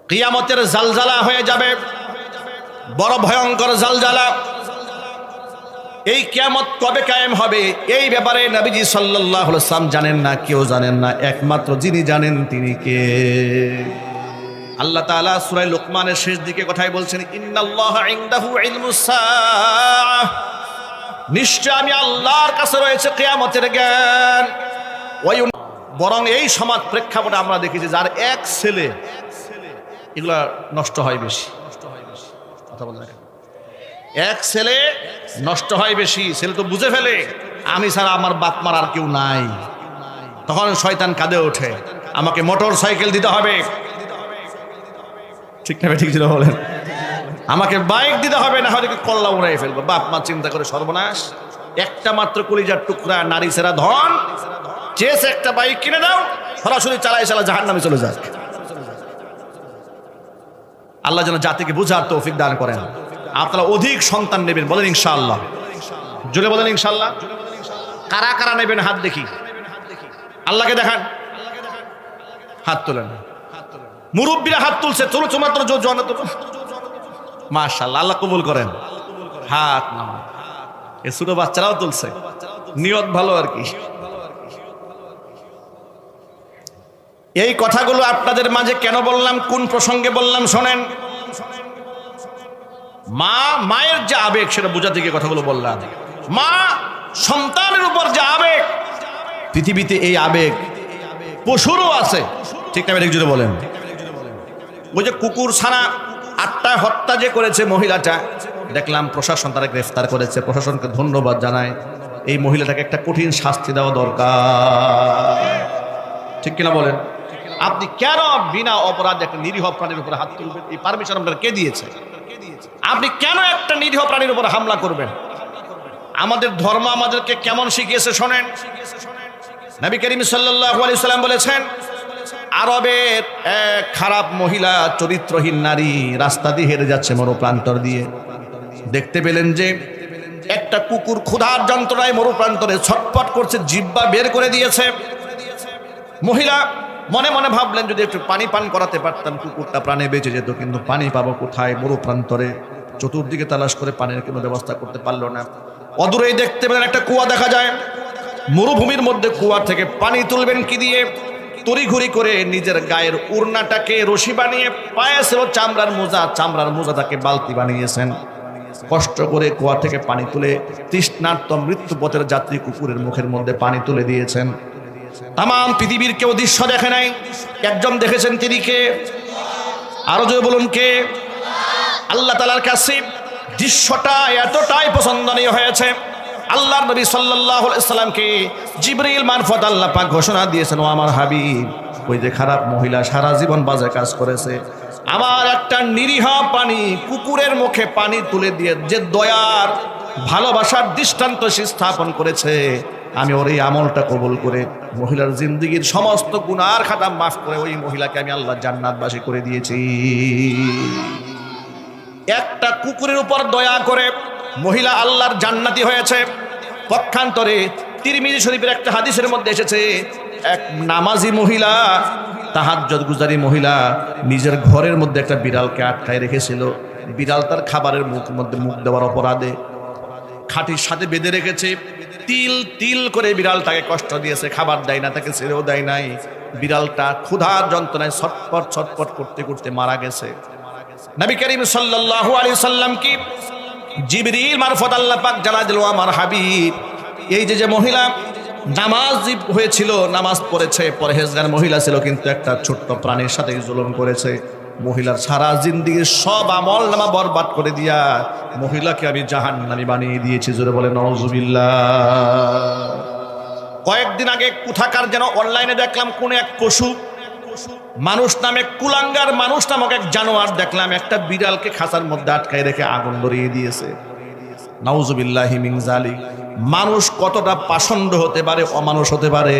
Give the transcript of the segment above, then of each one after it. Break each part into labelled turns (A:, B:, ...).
A: কিয়ামতের জালজালা হয়ে যাবে, বড় ভয়ঙ্কর জালজালা। এই কিয়ামত কবে কায়েম হবে এই ব্যাপারে নবীজি সাল্লাল্লাহু আলাইহি ওয়াসাল্লাম জানেন না, কেউ জানেন না, একমাত্র যিনি জানেন তিনি কে? আল্লাহ তাআলা সূরা লুকমানের শেষ দিকে কথাই বলছেন, ইন্নাল্লাহা ইনদাহু ইলমুস সাআহ, নিশ্চয় আমি আল্লাহর কাছে রয়েছে কিয়ামতের জ্ঞান। বরং এই সমাজ প্রেক্ষাপটে আমরা দেখি যে যার এক ছেলে, এগুলা নষ্ট হয় বেশি। কথা বলেন, এক ছেলে নষ্ট হয় বেশি। ছেলে তো বুঝে ফেলে আমি ছাড়া আমার বাপ মার আর কেউ নাই, তখন শয়তান কাঁদে ওঠে, আমাকে মোটর সাইকেল দিতে হবে, ঠিক না? ঠিক ছিল বলেন, আমাকে বাইক দিতে হবে, না হলে কল্লা উড়াই ফেলবো। বাপ মা চিন্তা করে সর্বনাশ, একটা মাত্র কলিজার টুকরা নারী সেরা ধন, চেয়েছে একটা বাইক কিনে দাও, সরাসরি চালায় চালা জাহান্নামে চলে যাক। আল্লাহ যেন জাতিকে বুঝার তৌফিক দান করেন। আপনারা অধিক সন্তান নেবেন, বলেন ইনশাআল্লাহ, জোরে বলেন ইনশাআল্লাহ। কারা কারা নেবেন হাত দেখি, আল্লাহকে দেখান, হাত তোলেন। মুরব্বীরা হাত তুলছে, চলো মাত্র মাশাআল্লাহ, আল্লাহ কবুল করেন। হাত নামান, এ ছোট বাচ্চারাও তুলছে, নিয়ত ভালো আর কি। এই কথাগুলো আপনাদের মাঝে কেন বললাম, কোন প্রসঙ্গে বললাম শোনেন। মায়ের যে আবেগ সেটা বোঝাতে গিয়ে কথাগুলো বললাম। মা সন্তানের উপর যে আবেগ, পৃথিবীতে এই আবেগ পশুরও আছে, ঠিক না? ঠিক জুড়ে বলেন। ওই যে কুকুর ছানা 8টায় হত্যা যে করেছে মহিলাটা, দেখলাম প্রশাসন তারা গ্রেফতার করেছে, প্রশাসনকে ধন্যবাদ জানায়। এই মহিলাটাকে একটা কঠিন শাস্তি দেওয়া দরকার, ঠিক কিনা বলেন? আপনি কেন বিনা অপরাধে একটা নিরীহ প্রাণীর উপরে হাত তুলবেন? এই পারমিশন আপনার কে দিয়েছে? আপনি কেন একটা নিরীহ প্রাণীর উপর হামলা করবেন? আমাদের ধর্ম আমাদেরকে কেমন শিখিয়েছে শোনেন। নবী করিম সাল্লাল্লাহু আলাইহি সাল্লাম বলেছেন, আরবের এক খারাপ মহিলা, চরিত্রহীন নারী রাস্তা দিয়ে হেঁটে যাচ্ছে মরুপ্রান্তর দিয়ে। দেখতে পেলেন যে একটা কুকুর ক্ষুধার যন্ত্রণায় মরুপ্রান্তরে ছটফট করছে, জিহ্বা বের করে দিয়েছে। মহিলা মনে মনে ভাবলেন, যদি একটু পানি পান করাতে পারতাম কুকুরটা প্রাণে বেঁচে যেত, কিন্তু পানি পাবো কোথায়? মরুপ্রান্তরে চতুর্দিকে তালাশ করে পানির কোনো ব্যবস্থা করতে পারলো না। অদূরেই দেখতে পেলেন একটা কুয়া দেখা যায়, মরুভূমির মধ্যে কুয়া থেকে পানি তুলবেন কি দিয়ে? তড়িঘড়ি করে নিজের গায়ের উড়নাটাকে রশি বানিয়ে, পায়ে ছিল চামড়ার মোজা, চামড়ার মোজাটাকে বালতি বানিয়েছেন। কষ্ট করে কুয়া থেকে পানি তুলে তৃষ্ণার্ত মৃত্যুপথের যাত্রী কুকুরের মুখের মধ্যে পানি তুলে দিয়েছেন। তাম পৃথিবীর কেউ দৃশ্য দেখে নাই, একজন দেখেছেন, তিনি কে? আরো জোরে বলুন কে? আল্লাহ তাআলার কাছে দৃশ্যটা এতটাই পছন্দনীয় হয়েছে, আল্লাহর নবী সাল্লাল্লাহু আলাইহি সাল্লামকে জিবরিল মারফত আল্লাহ পাক ঘোষণা দিয়েছেন, ও আমার হাবিব, ওই যে খারাপ মহিলা সারা জীবন বাজে কাজ করেছে, আমার একটা নিরীহ প্রাণী কুকুরের মুখে পানি তুলে দিয়ে যে দয়ার ভালোবাসার দৃষ্টান্ত সে স্থাপন করেছে, আমি ওর এই আমলটা কবুল করে মহিলার জিন্দেগীর সমস্ত গুনার খাতা মাফ করে ওই মহিলাকে আমি আল্লাহ জান্নাতবাসী করে দিয়েছি। একটা কুকুরের উপর দয়া করে মহিলা আল্লাহর জান্নাতি হয়েছে। পক্ষান্তরে তিরমিজি শরীফের একটা হাদিসের মধ্যে এসেছে, এক নামাজি মহিলা, তাহাজ্জুদ গুজারি মহিলা নিজের ঘরের মধ্যে একটা বিড়ালকে আটকায় রেখেছিল। বিড়াল তার খাবারের মধ্যে মুখ দেওয়ার অপরাধে খাটির সাথে বেঁধে রেখেছে। তিল তিল করে বিড়ালটাকে কষ্ট দিয়েছে, খাবার দেয় না, তাকে ছেড়েও দেয় নাই। বিড়ালটা ক্ষুধার যন্ত্রণায় ছটফট ছটফট করতে করতে মারা গেছে। নবী করিম সাল্লাল্লাহু আলাইহি সাল্লাম কি জিবরিল মারফত আল্লাহ পাক জানা দিল, আমার হাবিব, এই যে মহিলা নামাজি হয়েছিল, নামাজ পড়েছে, পরহেজগার মহিলা ছিল, কিন্তু একটা ছোট্ট প্রাণীর সাথে জুলুম করেছে। মহিলার সারা জিন্দেগির সব আমল নামা বরবাদ করে দিয়া মহিলাকে আমি জাহান্নামী বানিয়ে দিয়েছি। জোরে বলে নাউজুবিল্লাহ। কয়েকদিন আগে কোথাকার যেন অনলাইনে দেখলাম, কোন এক পশু মানুষ নামে কুলাঙ্গার মানুষ নামক এক জানোয়ার দেখলাম একটা বিড়ালকে খাঁচার মধ্যে আটকায় রেখে আগুন ধরিয়ে দিয়েছে। নাউজুবিল্লাহি মিন যালিক। মানুষ কতটা পাষণ্ড হতে পারে, অমানুষ হতে পারে,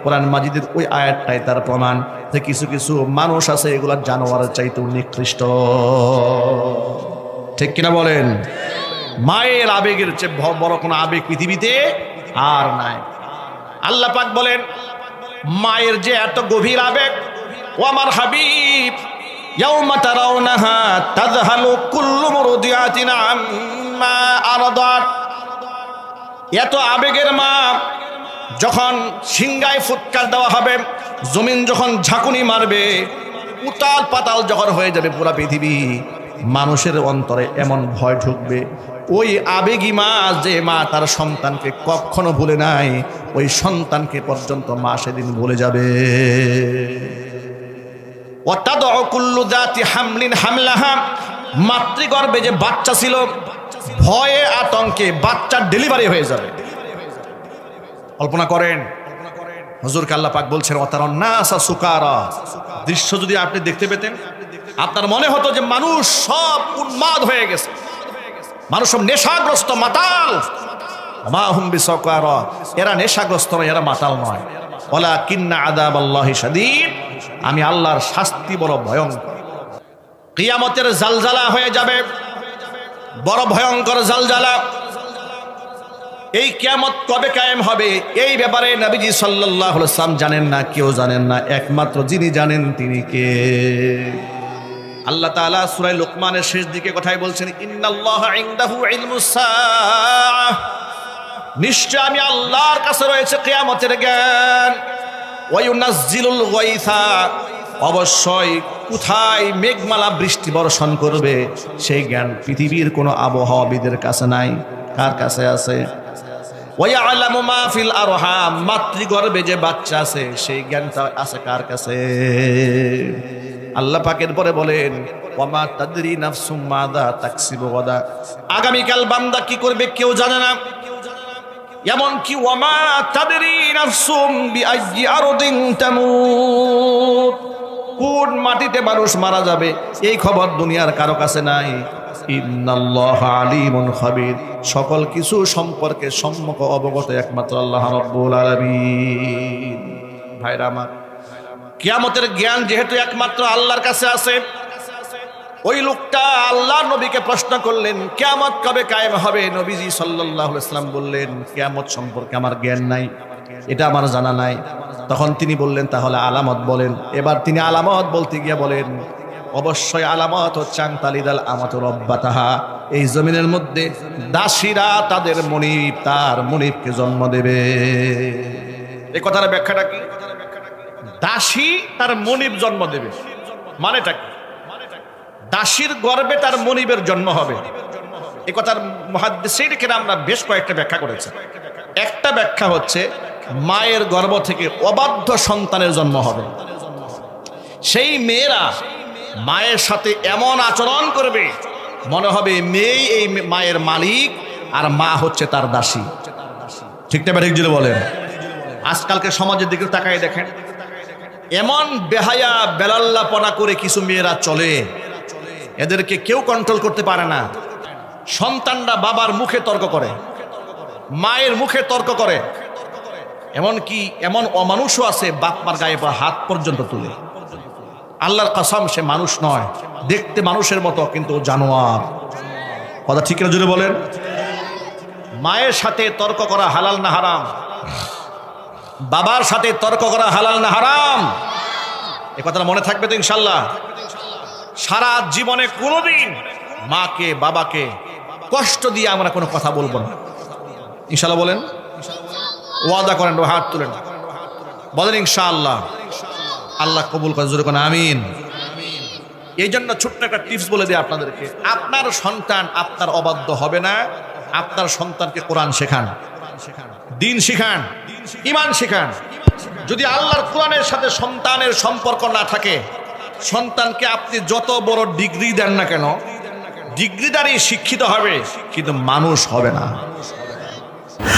A: কোরআন মাজিদের ওই আয়াতটাই তার প্রমাণ যে কিছু কিছু মানুষ আছে এগুলা জানোয়ারের চাইতে নিকৃষ্ট, ঠিক কিনা বলেন? মায়ের আবেগের চেয়ে বড় কোনো আবেগ পৃথিবীতে আর নাই। আল্লাহ পাক বলেন, মায়ের যে এত গভীর আবেগ, ও আমার হাবিব, ইয়াউমা তারাউনাহা তাযহালু কুল্লু মুরদিআতিন আম্মা আরদাত। এত আবেগের মা, যখন সিংহায় ফুৎকার দেওয়া হবে, জমিন যখন ঝাঁকুনি মারবে, উতাল পাতাল যখন হয়ে যাবে পুরা পৃথিবী, মানুষের অন্তরে এমন ভয় ঢুকবে। ওই আবেগী মা, যে মা তার সন্তানকে কখনো ভুলে নাই, ওই সন্তানকে পর্যন্ত মা সেদিন ভুলে যাবে। ওয়াতাদউ কুল্লু যাতি হামলিন হামলাহা, মাতৃগর্ভে যে বাচ্চা ছিল, ভয়ে আতঙ্কে বাচ্চার ডেলিভারি হয়ে যাবে। কল্পনা করেন, হুজুরকে আল্লাহ পাক বলছেন ওয়াতারান নাসা সুকারা। দৃশ্য যদি আপনি দেখতে পেতেন, আপনার মনে হতো যে মানুষ সব উন্মাদ হয়ে গেছে, মানুষ সব নেশাগ্রস্ত, মাতাল। মা হুম বিসাকারা, এরা নেশাগ্রস্ত নয়, এরা মাতাল নয়। ওয়ালাকিন্না আযাবাল্লাহি শাদীদ, আমি আল্লাহর শাস্তি বড় ভয়ঙ্কর। কিয়ামতের জালজালা হয়ে যাবে, বড় ভয়ঙ্কর জালজালা। এই কিয়ামত কবে কায়েম হবে, এই ব্যাপারে নবীজি সাল্লাল্লাহু আলাইহি ওয়াসাল্লাম জানেন না, কেউ জানেন না। একমাত্র যিনি জানেন তিনি কে? আল্লাহ তাআলা সূরা লুকমানের শেষ দিকে কথাই বলছেন, ইন্নাল্লাহা ইনদাহু ইলমুস সাআহ, নিশ্চয় আমি আল্লাহর কাছে রয়েছে কিয়ামতের জ্ঞান। ওয়া ইউনাজ্জিলুল গায়সা, অবশ্যই কোথায় মেঘমালা বৃষ্টি বর্ষণ করবে সেই জ্ঞান পৃথিবীর কোনো আবহাওয়াবিদের কাছে নাই। কার কাছে আছে? ওয়া ইয়ালামু মা ফিল আরহাম, মাতৃগর্ভে যে বাচ্চা আছে সেই জ্ঞানটা আছে কার কাছে? আল্লাহ পাকের পরে বলেন, ওয়া মা তাদরি নাফসুম মাযা তাকসিবু গাদা, আগামীকাল বান্দা কি করবে কেউ জানে না। এমন কি ওয়া মা তাদরি নাফসুম বিআইয়ি আরদিন তামুত, কোন মাটিতে মানুষ মারা যাবে এই খবর দুনিয়ার কারো কাছে নাই। ইন্নাল্লাহা আলিমুন খাবীর, সকল কিছু সম্পর্কে সম্যক অবগত একমাত্র আল্লাহ রাব্বুল আলামিন। ভাইরা আমার, কিয়ামতের জ্ঞান যেহেতু একমাত্র আল্লাহর কাছে আছে, ওই লোকটা আল্লাহর নবীকে প্রশ্ন করলেন, কিয়ামত কবে কায়েম হবে? নবীজি সাল্লাল্লাহু আলাইহি ওয়াসাল্লাম বললেন, কিয়ামত সম্পর্কে আমার জ্ঞান নাই, এটা আমার জানা নাই। তখন তিনি বললেন, তাহলে আলামত বলেন। এবার তিনি আলামত বলতে গিয়ে বলেন, অবশ্যই আলামত হচ্ছে আনতালিদাল আমাতু রাব্বাতাহা, এই জমিনের মধ্যে দাসীরা তাদের মনিব, তার মনিবকে জন্ম দেবে। এই কথার ব্যাখ্যাটা কি? দাসী তার মনিব জন্ম দেবে মানেটা কি? দাসীর গর্ভে তার মনিবের জন্ম হবে। এই কথার মুহাদ্দিসিন কিরামরা বেশ কয়েকটা ব্যাখ্যা করেছে। একটা ব্যাখ্যা হচ্ছে মায়ের গর্ভ থেকে অবাধ্য সন্তানের জন্ম হবে। সেই মেয়েরা মায়ের সাথে এমন আচরণ করবে, মনে হবে মেয়ে এই মায়ের মালিক আর মা হচ্ছে তার দাসী। ঠিক না ঠিক যদি বলেন? আজকালকে সমাজের দিকে তাকায় দেখেন, এমন বেহায়া বেলাল্লাপনা করে কিছু মেয়েরা চলে, এদেরকে কেউ কন্ট্রোল করতে পারে না। সন্তানরা বাবার মুখে তর্ক করে, মায়ের মুখে তর্ক করে, এমনকি এমন অমানুষও আছে বাপ মার গায়ে হাত পর্যন্ত তুলে। আল্লাহর কসম, সে মানুষ নয়, দেখতে মানুষের মতো কিন্তু জানোয়ার। কথা ঠিক না জুড়ে বলেন? মায়ের সাথে তর্ক করা হালাল না হারাম? বাবার সাথে তর্ক করা হালাল না হারাম? এ কথাটা মনে থাকবে তো ইনশাল্লাহ? সারা জীবনে কোনোদিন মাকে বাবাকে কষ্ট দিয়ে আমরা কোনো কথা বলবো না, ইনশাল্লাহ বলেন? ওয়াদা করেন, হাত তুলেন, বলেন ইনশাআল্লাহ। আল্লাহ কবুল করে, জোরে কোন আমিন। এই জন্য ছোট্ট একটা টিপস বলে দিই আপনাদেরকে, আপনার সন্তান আপনার অবাধ্য হবে না। আপনার সন্তানকে কোরআন শেখান, দিন শিখান, ঈমান শিখান। যদি আল্লাহর কোরআনের সাথে সন্তানের সম্পর্ক না থাকে, সন্তানকে আপনি যত বড় ডিগ্রি দেন না কেন, ডিগ্রিদারি শিক্ষিত হবে কিন্তু মানুষ হবে না।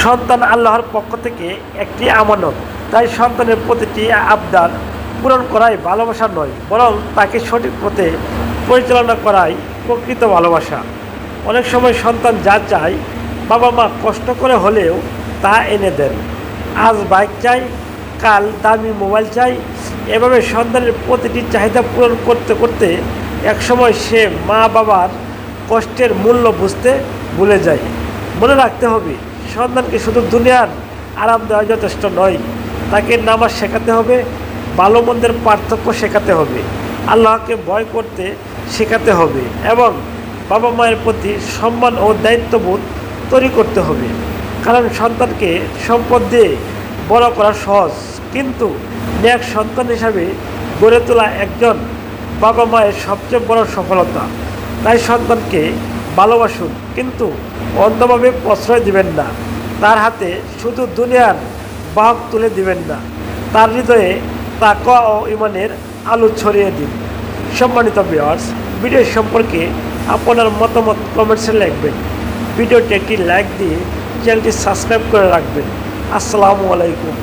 B: সন্তান আল্লাহর পক্ষ থেকে একটি আমানত, তাই সন্তানের প্রতিটি আবদার পূরণ করাই ভালোবাসা নয়, বরং তাকে সঠিক পথে পরিচালনা করাই প্রকৃত ভালোবাসা। অনেক সময় সন্তান যা চায় বাবা মা কষ্ট করে হলেও তা এনে দেন। আজ বাইক চাই, কাল দামি মোবাইল চাই, এভাবে সন্তানের প্রতিটি চাহিদা পূরণ করতে করতে একসময় সে মা বাবার কষ্টের মূল্য বুঝতে ভুলে যায়। মনে রাখতে হবে, সন্তানকে শুধু দুনিয়ার আরাম দেওয়া যথেষ্ট নয়, তাকে নামাজ শেখাতে হবে, ভালো মন্দের পার্থক্য শেখাতে হবে, আল্লাহকে ভয় করতে শেখাতে হবে এবং বাবা মায়ের প্রতি সম্মান ও দায়িত্ববোধ তৈরি করতে হবে। কারণ সন্তানকে সম্পদ দিয়ে বড় করা সহজ, কিন্তু নেক সন্তান হিসাবে গড়ে তোলা একজন বাবা মায়ের সবচেয়ে বড় সফলতা। তাই সন্তানকে ভালোবাসুন, কিন্তু অন্ধভাবে প্রশ্রয় দিবেন না। তার হাতে শুধু দুনিয়ার বাহক তুলে দিবেন না, তার হৃদয়ে তাকওয়া ও ঈমানের আলো ছড়িয়ে দিন। সম্মানিত ভিউয়ার্স, ভিডিও সম্পর্কে আপনার মতামত কমেন্টসে লিখবেন। ভিডিওটি একটি লাইক দিয়ে চ্যানেলটি সাবস্ক্রাইব করে রাখবেন। আসসালামু আলাইকুম।